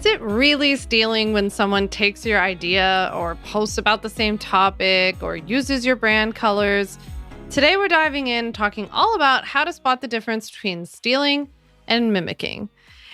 Is it really stealing when someone takes your idea or posts about the same topic or uses your brand colors? Today we're diving in, talking all about how to spot the difference between stealing and mimicking.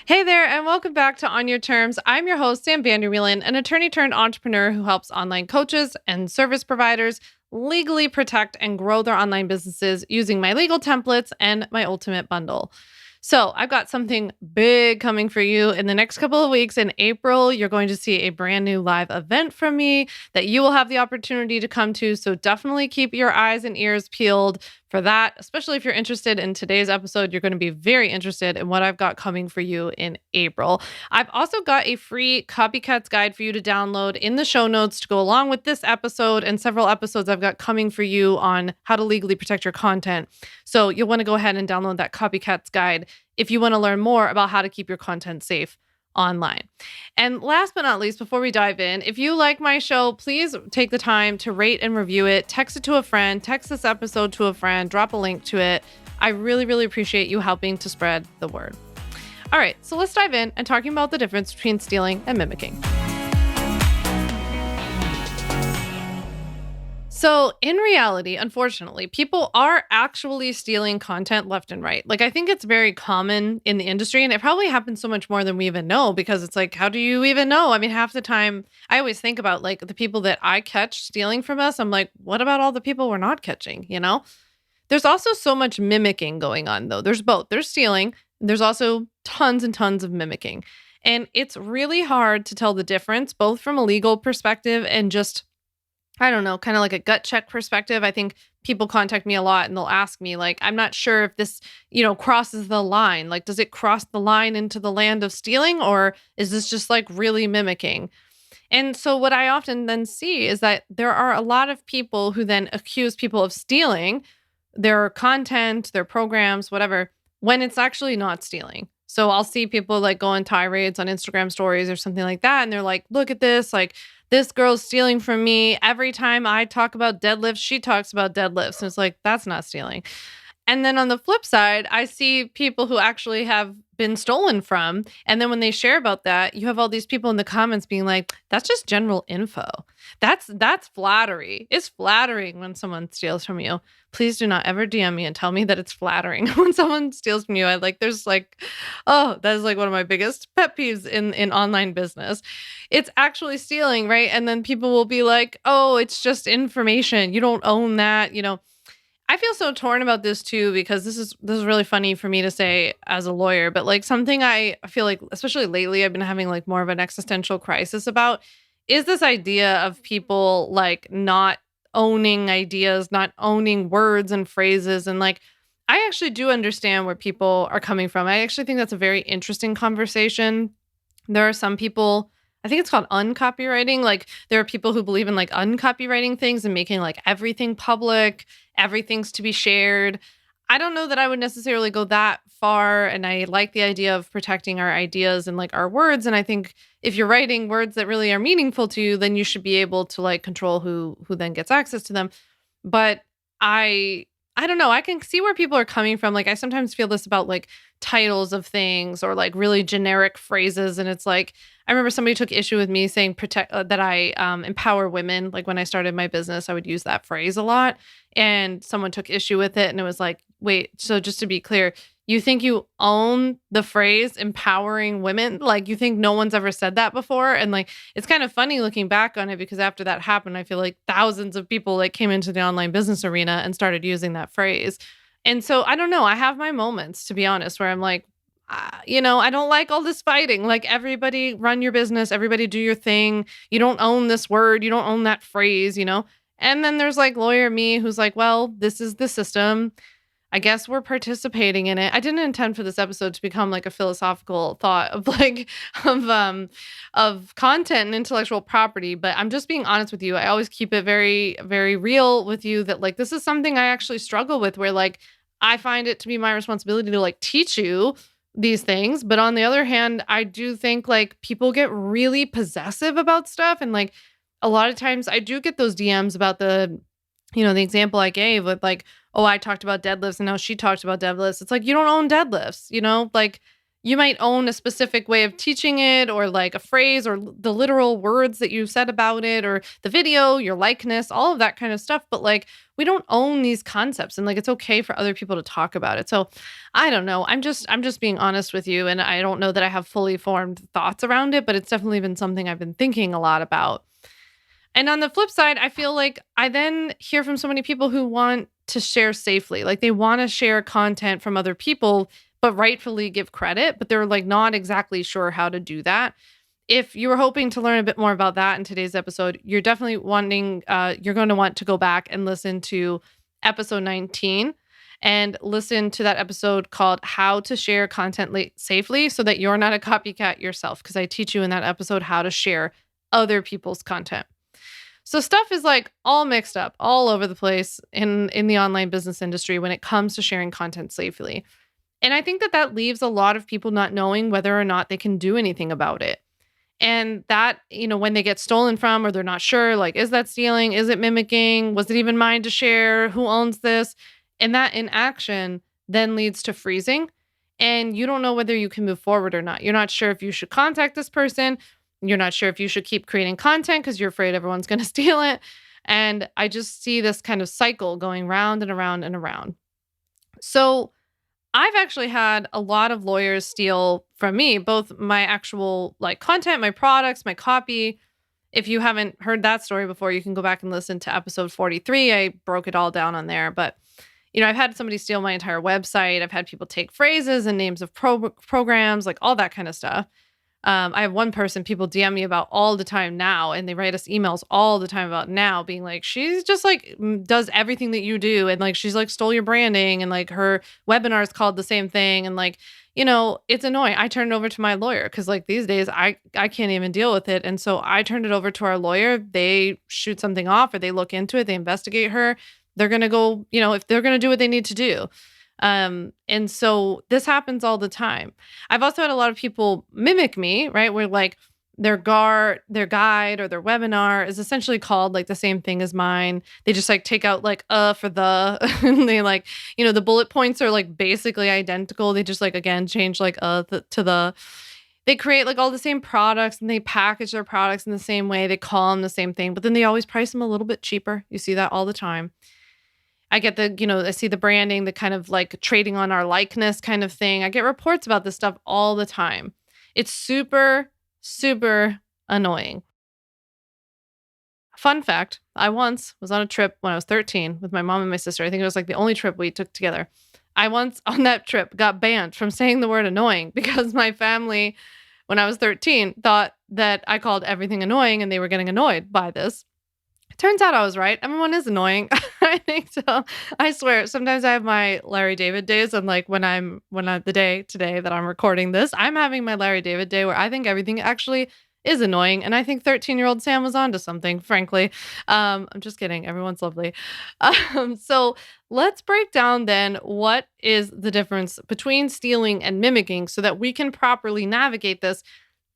Hey there, and welcome back to On Your Terms. I'm your host, Vander, an attorney turned entrepreneur who helps online coaches and service providers legally protect and grow their online businesses using my legal templates and my ultimate bundle. So I've got something big coming for you in the next couple of weeks. In April, you're going to see a brand new live event from me that you will have the opportunity to come to. So definitely keep your eyes and ears peeled for that, especially if you're interested in today's episode. You're going to be very interested in what I've got coming for you in April. I've also got a free copycats guide for you to download in the show notes to go along with this episode and several episodes I've got coming for you on how to legally protect your content. So you'll want to go ahead and download that copycats guide if you want to learn more about how to keep your content safe online. And last but not least, before we dive in, if you like my show, please take the time to rate and review it, text it to a friend, text this episode to a friend, drop a link to it. I really, really appreciate you helping to spread the word. All right, so let's dive in and talking about the difference between stealing and mimicking. So in reality, unfortunately, people are actually stealing content left and right. Like, I think it's very common in the industry, and it probably happens so much more than we even know, because it's like, how do you even know? I mean, half the time I always think about like the people that I catch stealing from us. I'm like, what about all the people we're not catching? You know, there's also so much mimicking going on though. There's both. There's stealing. There's also tons and tons of mimicking. And it's really hard to tell the difference, both from a legal perspective and just, I don't know, kind of like a gut check perspective. I think people contact me a lot and they'll ask me like, I'm not sure if this, crosses the line. Like, does it cross the line into the land of stealing, or is this just like really mimicking? And so what I often then see is that there are a lot of people who then accuse people of stealing their content, their programs, whatever, when it's actually not stealing. So I'll see people like go on tirades on Instagram stories or something like that. And they're like, look at this, like, this girl's stealing from me. Every time I talk about deadlifts, she talks about deadlifts. And it's like, that's not stealing. And then on the flip side, I see people who actually have been stolen from. And then when they share about that, you have all these people in the comments being like, that's just general info. That's flattery. It's flattering when someone steals from you. Please do not ever DM me and tell me that it's flattering when someone steals from you. That is like one of my biggest pet peeves in online businthis. It's actually stealing, right? And then people will be like, oh, it's just information. You don't own that, I feel so torn about this too, because this is really funny for me to say as a lawyer, but like something I feel like, especially lately, I've been having like more of an existential crisis about is this idea of people like not owning ideas, not owning words and phrases. And like, I actually do understand where people are coming from. I actually think that's a very interesting conversation. There are some people, I think it's called uncopywriting. Like, there are people who believe in like uncopywriting things and making like everything public, everything's to be shared. I don't know that I would necessarily go that far. And I like the idea of protecting our ideas and like our words. And I think if you're writing words that really are meaningful to you, then you should be able to like control who then gets access to them. But I don't know. I can see where people are coming from. Like, I sometimes feel this about like titles of things or like really generic phrases. And it's like, I remember somebody took issue with me saying that I empower women. Like, when I started my business, I would use that phrase a lot. And someone took issue with it. And it was like, wait, so just to be clear, you think you own the phrase empowering women? Like, you think no one's ever said that before? And like, it's kind of funny looking back on it, because after that happened, I feel like thousands of people like came into the online business arena and started using that phrase. And so I don't know, I have my moments, to be honest, where I'm like, I don't like all this fighting. Like, everybody run your business, everybody do your thing. You don't own this word, you don't own that phrase, And then there's like lawyer me who's like, well, this is the system. I guess we're participating in it. I didn't intend for this episode to become like a philosophical thought of like of content and intellectual property, but I'm just being honest with you. I always keep it very, very real with you that like this is something I actually struggle with, where like I find it to be my responsibility to like teach you these things. But on the other hand, I do think like people get really possessive about stuff. And like a lot of times I do get those DMs about the example I gave with like, oh, I talked about deadlifts and now she talked about deadlifts. It's like, you don't own deadlifts, like you might own a specific way of teaching it or like a phrase or the literal words that you said about it or the video, your likeness, all of that kind of stuff. But like, we don't own these concepts and like, it's okay for other people to talk about it. So I don't know. I'm just being honest with you. And I don't know that I have fully formed thoughts around it, but it's definitely been something I've been thinking a lot about. And on the flip side, I feel like I then hear from so many people who want to share safely. Like they want to share content from other people, but rightfully give credit, but they're like not exactly sure how to do that. If you were hoping to learn a bit more about that in today's episode, you're definitely you're going to want to go back and listen to episode 19 and listen to that episode called How to Share Content Safely so that you're not a copycat yourself. Because I teach you in that episode how to share other people's content. So stuff is like all mixed up all over the place in the online business industry when it comes to sharing content safely. And I think that leaves a lot of people not knowing whether or not they can do anything about it. And that, when they get stolen from or they're not sure, like, is that stealing? Is it mimicking? Was it even mine to share? Who owns this? And that inaction then leads to freezing. And you don't know whether you can move forward or not. You're not sure if you should contact this person. You're not sure if you should keep creating content because you're afraid everyone's going to steal it. And I just see this kind of cycle going round and around and around. So I've actually had a lot of lawyers steal from me, both my actual like content, my products, my copy. If you haven't heard that story before, you can go back and listen to episode 43. I broke it all down on there. But, I've had somebody steal my entire website. I've had people take phrases and names of programs, like all that kind of stuff. I have one person people DM me about all the time now, and they write us emails all the time about now being like, she's just like does everything that you do. And like, she's like stole your branding and like her webinar is called the same thing. And like, it's annoying. I turned it over to my lawyer because like these days I can't even deal with it. And so I turned it over to our lawyer. They shoot something off or they look into it. They investigate her. They're going to go, if they're going to do what they need to do. And so this happens all the time. I've also had a lot of people mimic me, right? Where like their guide or their webinar is essentially called like the same thing as mine. They just like take out like for the and they like, the bullet points are like basically identical. They just like again change like they create like all the same products and they package their products in the same way. They call them the same thing, but then they always price them a little bit cheaper. You see that all the time. I get I see the branding, the kind of like trading on our likeness kind of thing. I get reports about this stuff all the time. It's super, super annoying. Fun fact, I once was on a trip when I was 13 with my mom and my sister. I think it was like the only trip we took together. I once on that trip got banned from saying the word annoying because my family, when I was 13, thought that I called everything annoying and they were getting annoyed by this. Turns out I was right. Everyone is annoying. I think so. I swear. Sometimes I have my Larry David days, and like when the day today that I'm recording this, I'm having my Larry David day where I think everything actually is annoying, and I think 13-year-old Sam was onto something. Frankly, I'm just kidding. Everyone's lovely. So let's break down then what is the difference between stealing and mimicking, so that we can properly navigate this,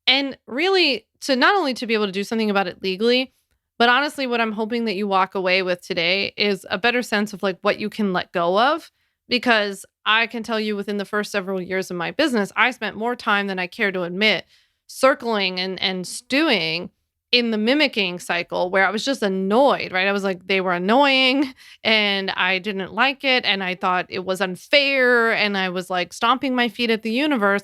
and really to not only to be able to do something about it legally. But honestly, what I'm hoping that you walk away with today is a better sense of like what you can let go of, because I can tell you within the first several years of my business, I spent more time than I care to admit circling and stewing in the mimicking cycle where I was just annoyed, right? I was like, they were annoying and I didn't like it. And I thought it was unfair. And I was like stomping my feet at the universe.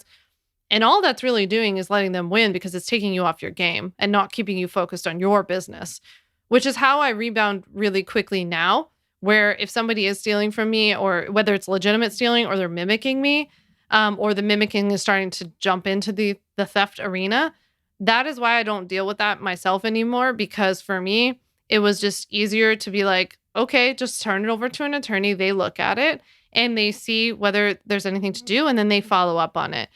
And all that's really doing is letting them win because it's taking you off your game and not keeping you focused on your business, which is how I rebound really quickly now, where if somebody is stealing from me, or whether it's legitimate stealing or they're mimicking me, or the mimicking is starting to jump into the theft arena, that is why I don't deal with that myself anymore. Because for me, it was just easier to be like, okay, just turn it over to an attorney. They look at it and they see whether there's anything to do, and then they follow up on it.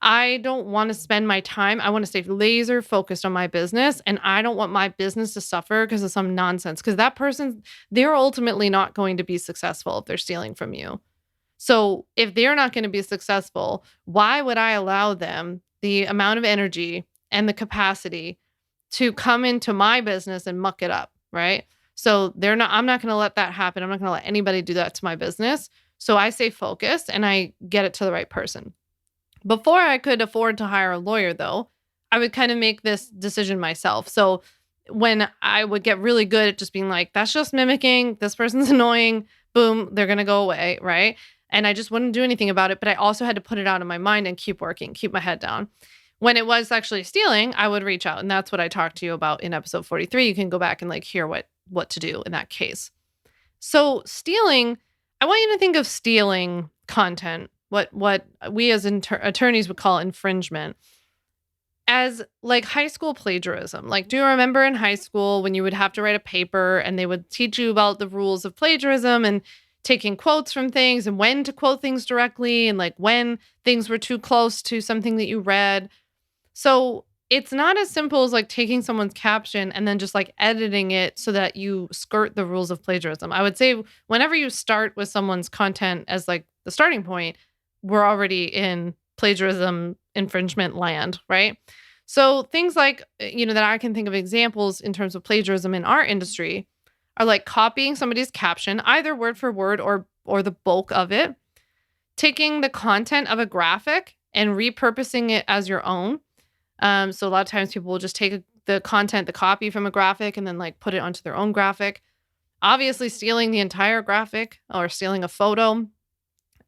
I don't want to spend my time. I want to stay laser focused on my business, and I don't want my business to suffer because of some nonsense, because that person, they're ultimately not going to be successful if they're stealing from you. So if they're not going to be successful, why would I allow them the amount of energy and the capacity to come into my business and muck it up, right? So I'm not going to let that happen. I'm not going to let anybody do that to my business. So I stay focused and I get it to the right person. Before I could afford to hire a lawyer, though, I would kind of make this decision myself. So when I would get really good at just being like, that's just mimicking, this person's annoying, boom, they're going to go away, right? And I just wouldn't do anything about it. But I also had to put it out of my mind and keep working, keep my head down. When it was actually stealing, I would reach out. And that's what I talked to you about in episode 43. You can go back and like hear what to do in that case. So stealing, I want you to think of stealing content, what we as attorneys would call infringement, as like high school plagiarism. Like, do you remember in high school when you would have to write a paper and they would teach you about the rules of plagiarism and taking quotes from things and when to quote things directly and like when things were too close to something that you read? So it's not as simple as like taking someone's caption and then just like editing it so that you skirt the rules of plagiarism. I would say whenever you start with someone's content as like the starting point, we're already in plagiarism infringement land, right? So things like, that I can think of examples in terms of plagiarism in our industry are like copying somebody's caption, either word for word or the bulk of it, taking the content of a graphic and repurposing it as your own. So a lot of times people will just take the content, the copy from a graphic and then like put it onto their own graphic. Obviously stealing the entire graphic or stealing a photo,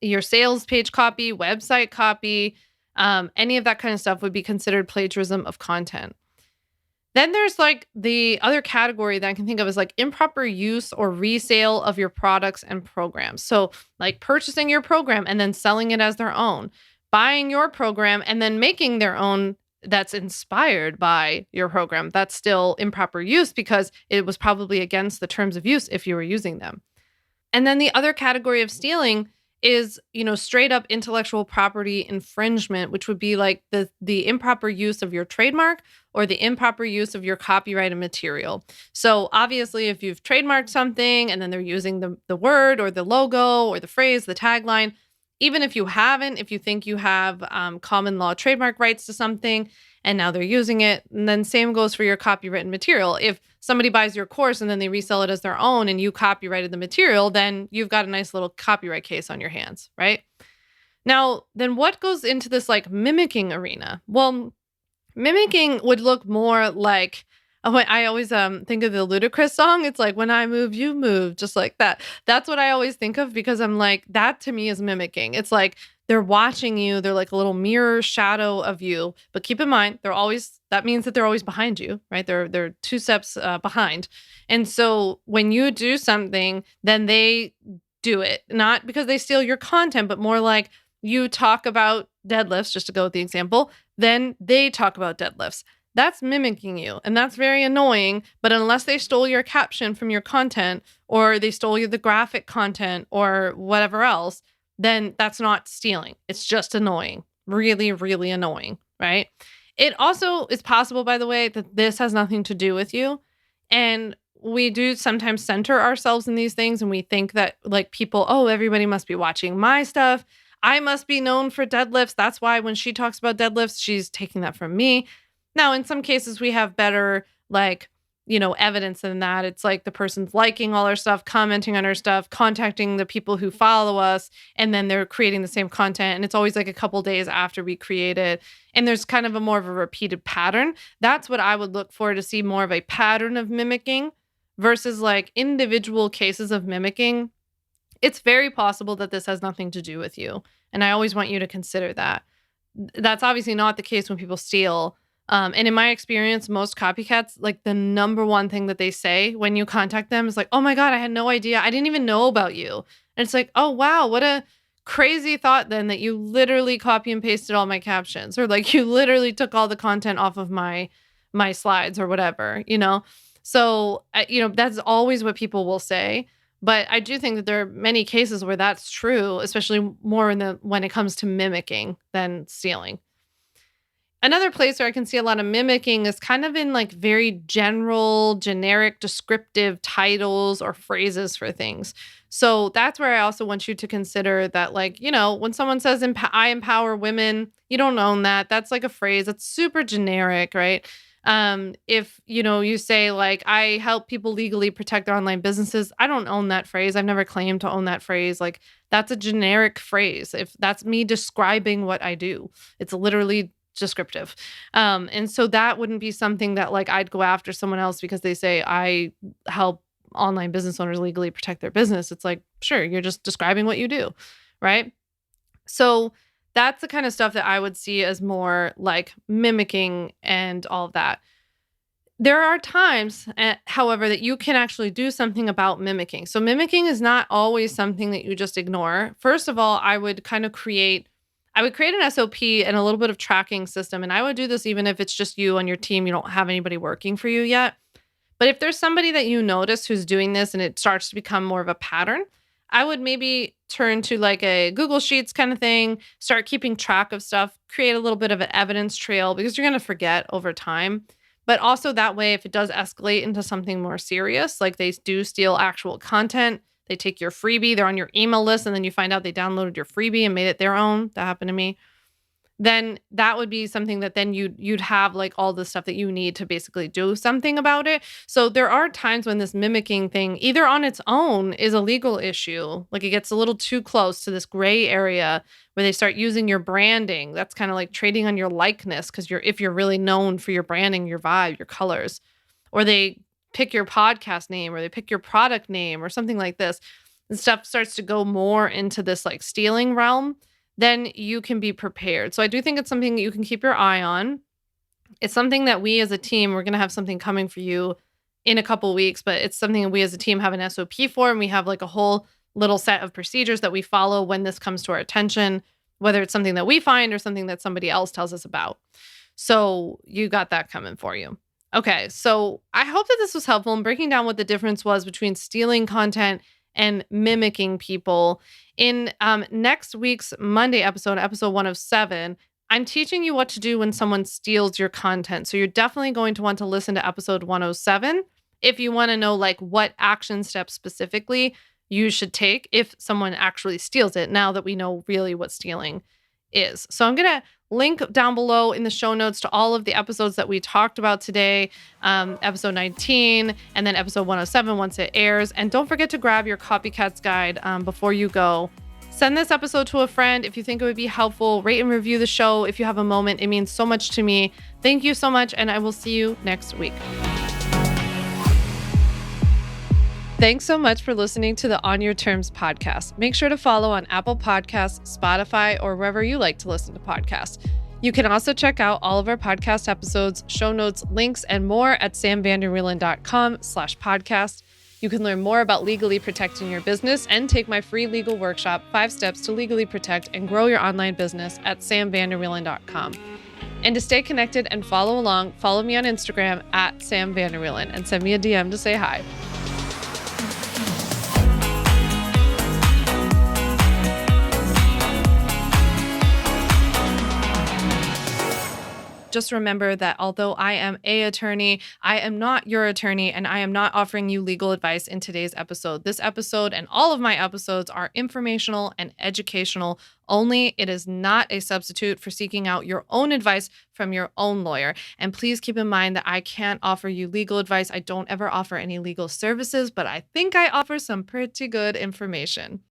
your sales page copy, website copy, any of that kind of stuff would be considered plagiarism of content. Then there's like the other category that I can think of as like improper use or resale of your products and programs. So like purchasing your program and then selling it as their own, buying your program and then making their own that's inspired by your program. That's still improper use because it was probably against the terms of use if you were using them. And then the other category of stealing is, straight up intellectual property infringement, which would be like the improper use of your trademark or the improper use of your copyrighted material. So obviously, if you've trademarked something and then they're using the word or the logo or the phrase, the tagline, even if you haven't, if you think you have common law trademark rights to something and now they're using it, and then same goes for your copywritten material. If somebody buys your course and then they resell it as their own and you copyrighted the material, then you've got a nice little copyright case on your hands, right? Now, then what goes into this like mimicking arena? Well, mimicking would look more like, I always think of the Ludacris song. It's like, when I move, you move, just like that. That's what I always think of because I'm like, that to me is mimicking. It's like they're watching you. They're like a little mirror shadow of you. But keep in mind, that means that they're always behind you, right? They're two steps behind. And so when you do something, then they do it, not because they steal your content, but more like you talk about deadlifts, just to go with the example, then they talk about deadlifts. That's mimicking you. And that's very annoying. But unless they stole your caption from your content or they stole you the graphic content or whatever else, then that's not stealing. It's just annoying. Really, really annoying, right? It also is possible, by the way, that this has nothing to do with you. And we do sometimes center ourselves in these things and we think that like people, everybody must be watching my stuff. I must be known for deadlifts. That's why when she talks about deadlifts, she's taking that from me. Now, in some cases, we have better, evidence than that. It's like the person's liking all our stuff, commenting on our stuff, contacting the people who follow us, and then they're creating the same content. And it's always like a couple days after we create it. And there's kind of more of a repeated pattern. That's what I would look for to see more of a pattern of mimicking versus like individual cases of mimicking. It's very possible that this has nothing to do with you. And I always want you to consider that. That's obviously not the case when people steal. And in my experience, most copycats, like the number one thing that they say when you contact them is like, oh my God, I had no idea. I didn't even know about you. And it's like, oh, wow, what a crazy thought then that you literally copy and pasted all my captions or like you literally took all the content off of my slides or whatever, So, that's always what people will say. But I do think that there are many cases where that's true, especially more when it comes to mimicking than stealing. Another place where I can see a lot of mimicking is kind of in like very general, generic, descriptive titles or phrases for things. So that's where I also want you to consider that, like, when someone says, I empower women, you don't own that. That's like a phrase that's super generic, right? If, you say like, I help people legally protect their online businesses, I don't own that phrase. I've never claimed to own that phrase. Like, that's a generic phrase. If that's me describing what I do, it's literally descriptive. And so that wouldn't be something that like I'd go after someone else because they say I help online business owners legally protect their business. It's like, sure, you're just describing what you do, right? So that's the kind of stuff that I would see as more like mimicking and all of that. There are times, however, that you can actually do something about mimicking. So mimicking is not always something that you just ignore. First of all, I would create an SOP and a little bit of tracking system. And I would do this even if it's just you on your team, you don't have anybody working for you yet. But if there's somebody that you notice who's doing this and it starts to become more of a pattern, I would maybe turn to like a Google Sheets kind of thing, start keeping track of stuff, create a little bit of an evidence trail because you're going to forget over time. But also that way, if it does escalate into something more serious, like they do steal actual content, they take your freebie, they're on your email list, and then you find out they downloaded your freebie and made it their own. That happened to me. Then that would be something that then you'd have like all the stuff that you need to basically do something about it. So there are times when this mimicking thing, either on its own, is a legal issue. Like it gets a little too close to this gray area where they start using your branding. That's kind of like trading on your likeness because if you're really known for your branding, your vibe, your colors, or they pick your podcast name or they pick your product name or something like this, and stuff starts to go more into this like stealing realm, then you can be prepared. So I do think it's something that you can keep your eye on. It's something that we as a team, we're going to have something coming for you in a couple weeks, but it's something that we as a team have an SOP for, and we have like a whole little set of procedures that we follow when this comes to our attention, whether it's something that we find or something that somebody else tells us about. So you got that coming for you. Okay, so I hope that this was helpful in breaking down what the difference was between stealing content and mimicking people. In next week's Monday episode 107, I'm teaching you what to do when someone steals your content. So you're definitely going to want to listen to episode 107 if you want to know like what action steps specifically you should take if someone actually steals it, now that we know really what stealing is. So I'm going to link down below in the show notes to all of the episodes that we talked about today, episode 19, and then episode 107 once it airs. And don't forget to grab your Copycats Guide before you go. Send this episode to a friend if you think it would be helpful. Rate and review the show if you have a moment. It means so much to me. Thank you so much, and I will see you next week. Thanks so much for listening to the On Your Terms podcast. Make sure to follow on Apple Podcasts, Spotify, or wherever you like to listen to podcasts. You can also check out all of our podcast episodes, show notes, links, and more at samvanderwielen.com/podcast. You can learn more about legally protecting your business and take my free legal workshop, 5 Steps to Legally Protect and Grow Your Online Business at samvanderwielen.com. And to stay connected and follow along, follow me on Instagram at samvanderwielen and send me a DM to say hi. Just remember that although I am an attorney, I am not your attorney, and I am not offering you legal advice in today's episode. This episode and all of my episodes are informational and educational only. It is not a substitute for seeking out your own advice from your own lawyer. And please keep in mind that I can't offer you legal advice. I don't ever offer any legal services, but I think I offer some pretty good information.